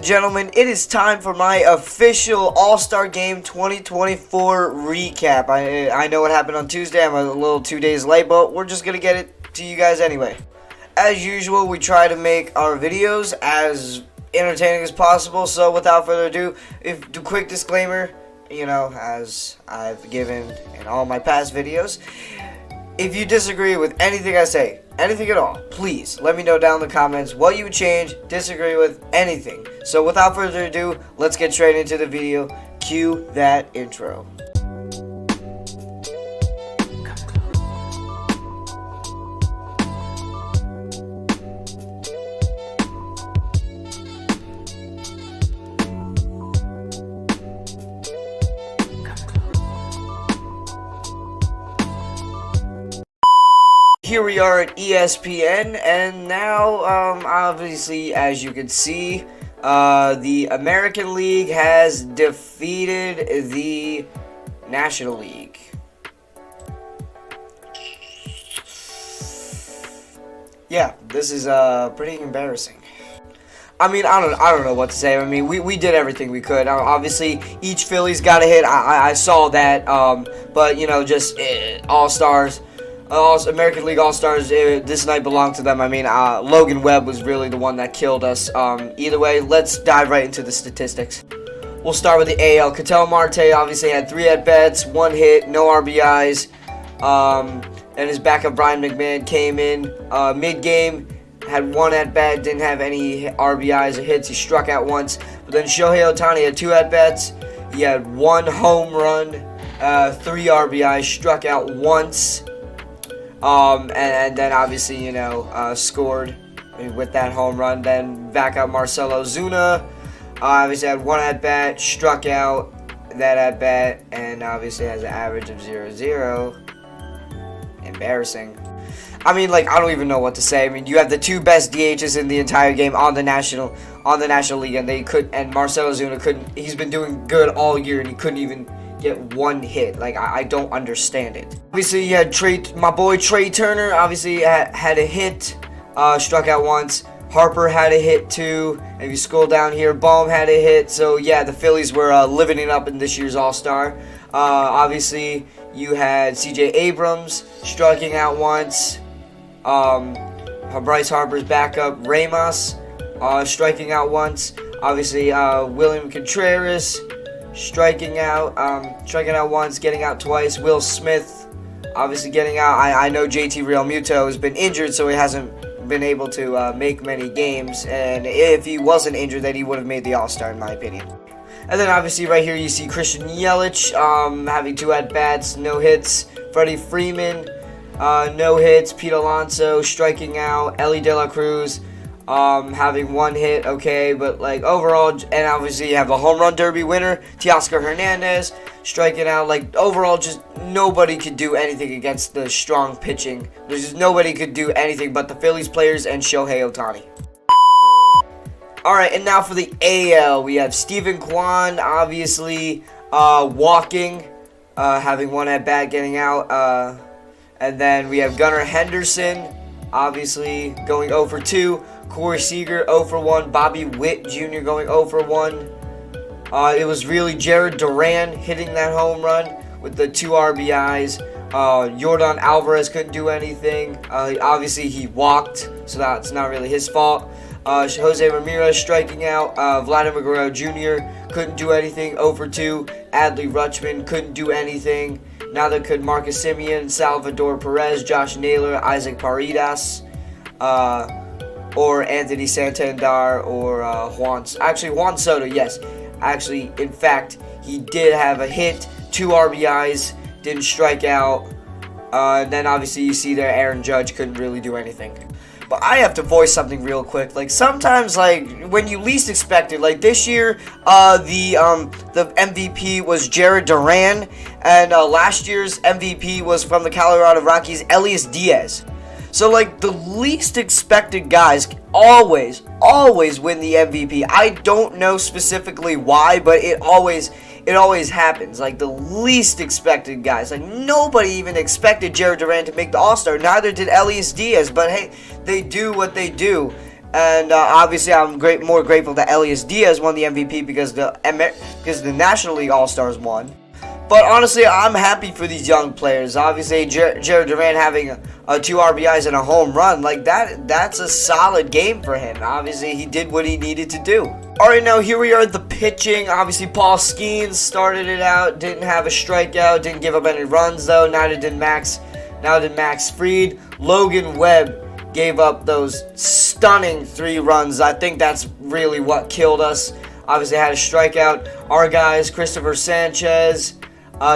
Gentlemen, it is time for my official All-Star Game 2024 recap. I know what happened on Tuesday. I'm a little 2 days late, but we're just going to get it to you guys anyway. As usual, we try to make our videos as entertaining as possible, so without further ado, quick disclaimer, you know, as I've given in all my past videos, if you disagree with anything I say, anything at all, please let me know down in the comments what you would change, disagree with, anything. So without further ado, let's get straight into the video. Cue that intro. Here we are at ESPN, and now, obviously, as you can see, the American League has defeated the National League. Yeah, this is pretty embarrassing. I mean, I don't know what to say. I mean, we did everything we could. Obviously, each Philly's got a hit. I saw that, but you know, just All-Stars. American League All-Stars, this night belonged to them. I mean, Logan Webb was really the one that killed us. Either way, let's dive right into the statistics. We'll start with the AL. Ketel Marte obviously had 3 at-bats, 1 hit, no RBIs. And his backup Brian McMahon came in mid-game, had 1 at-bat, didn't have any RBIs or hits. He struck out once. But then Shohei Ohtani had 2 at-bats. He had 1 home run, 3 RBIs, struck out once. And then obviously, you know, scored with that home run. Then back out Marcell Ozuna, obviously had 1 at-bat, struck out that at-bat, and obviously has an average of 0-0. Embarrassing. I mean, like, I don't even know what to say. I mean, you have the 2 best DHs in the entire game on the National League, and and Marcell Ozuna couldn't. He's been doing good all year, and he couldn't even get 1 hit. Like, I don't understand it. Obviously, you had my boy Trey Turner, obviously had a hit, struck out once. Harper had a hit too. And if you scroll down here, Bohm had a hit. So yeah, the Phillies were living it up in this year's All-Star. Obviously, you had C.J. Abrams striking out once. Bryce Harper's backup Ramos striking out once. Obviously, William Contreras striking out once, getting out twice. Will Smith obviously getting out. I know JT Realmuto has been injured, so he hasn't been able to make many games, and if he wasn't injured, then he would have made the All-Star in my opinion. And then obviously right here you see Christian Yelich having 2 at-bats, no hits. Freddie Freeman, no hits. Pete Alonso striking out. Ellie De La Cruz having 1 hit, okay, but like overall, and obviously you have the home run derby winner, Teoscar Hernandez, striking out. Like overall, just nobody could do anything against the strong pitching. There's just nobody could do anything but the Phillies players and Shohei Ohtani. Alright, and now for the AL, we have Steven Kwan, obviously, walking, having 1 at-bat, getting out, and then we have Gunnar Henderson, obviously, going 0 for 2. Corey Seager 0 for 1. Bobby Witt Jr. going 0 for 1. It was really Jared Duran hitting that home run with the 2 RBIs. Yordan Alvarez couldn't do anything. Obviously, he walked, so that's not really his fault. Jose Ramirez striking out. Vladimir Guerrero Jr. couldn't do anything, 0 for 2. Adley Rutschman couldn't do anything. Neither could Marcus Semien, Salvador Perez, Josh Naylor, Isaac Paredes, or Anthony Santander, or Juan Soto, yes. Actually, in fact, he did have a hit, 2 RBIs, didn't strike out. And then obviously you see there Aaron Judge couldn't really do anything. But I have to voice something real quick. Like sometimes, like when you least expect it, like this year, the MVP was Jared Duran, and last year's MVP was from the Colorado Rockies, Elias Diaz. So like the least expected guys always win the MVP. I don't know specifically why, but it always happens. Like the least expected guys. Like nobody even expected Jared Duran to make the All-Star. Neither did Elias Diaz. But hey, they do what they do. And obviously, I'm more grateful that Elias Diaz won the MVP because the National League All-Stars won. But honestly, I'm happy for these young players. Obviously, Jared Durant having 2 RBIs and a home run, like that's a solid game for him. Obviously, he did what he needed to do. Alright, now here we are at the pitching. Obviously, Paul Skeens started it out, didn't have a strikeout, didn't give up any runs though. Neither did Max Fried. Logan Webb gave up those stunning 3 runs. I think that's really what killed us. Obviously, had a strikeout. Our guys, Christopher Sanchez,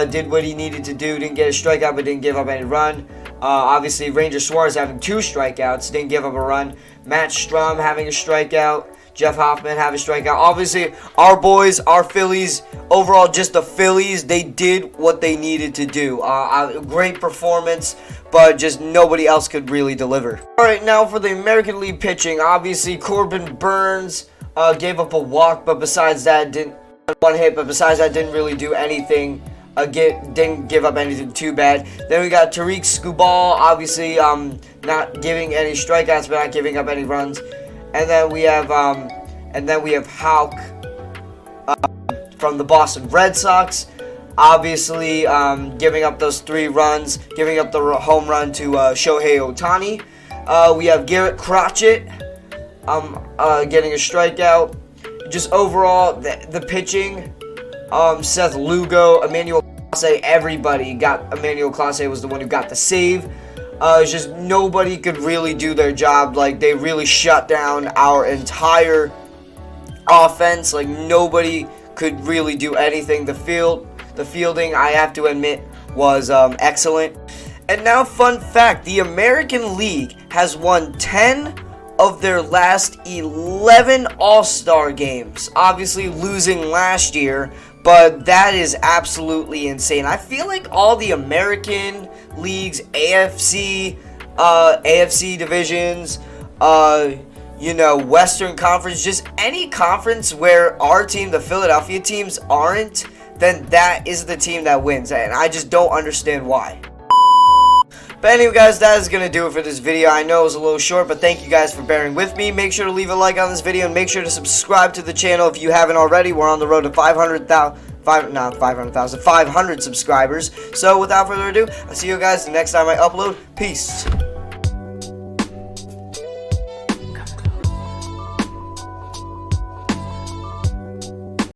did what he needed to do. Didn't get a strikeout, but didn't give up any run. Obviously, Ranger Suarez having 2 strikeouts, didn't give up a run. Matt Strum having a strikeout. Jeff Hoffman having a strikeout. Obviously, our boys, our Phillies, overall just the Phillies, they did what they needed to do. Great performance, but just nobody else could really deliver. Alright, now for the American League pitching. Obviously, Corbin Burns gave up a walk, but besides that, didn't really do anything. Didn't give up anything too bad. Then we got Tariq Skubal, obviously not giving any strikeouts, but not giving up any runs. And then we have Houck from the Boston Red Sox, obviously giving up those 3 runs, giving up the home run to Shohei Ohtani. We have Garrett Crotchet getting a strikeout. Just overall, the pitching. Seth Lugo, Emmanuel Clase, everybody got. Emmanuel Clase was the one who got the save. It's just nobody could really do their job. Like, they really shut down our entire offense. Like, nobody could really do anything. The fielding, I have to admit, was excellent. And now, fun fact, the American League has won 10 of their last 11 All-Star games. Obviously losing last year, but that is absolutely insane. I feel like all the American leagues, AFC divisions, Western Conference, just any conference where our team, the Philadelphia teams, aren't, then that is the team that wins. And I just don't understand why. But anyway, guys, that is going to do it for this video. I know it was a little short, but thank you guys for bearing with me. Make sure to leave a like on this video and make sure to subscribe to the channel if you haven't already. We're on the road to 500 subscribers. So without further ado, I'll see you guys the next time I upload. Peace.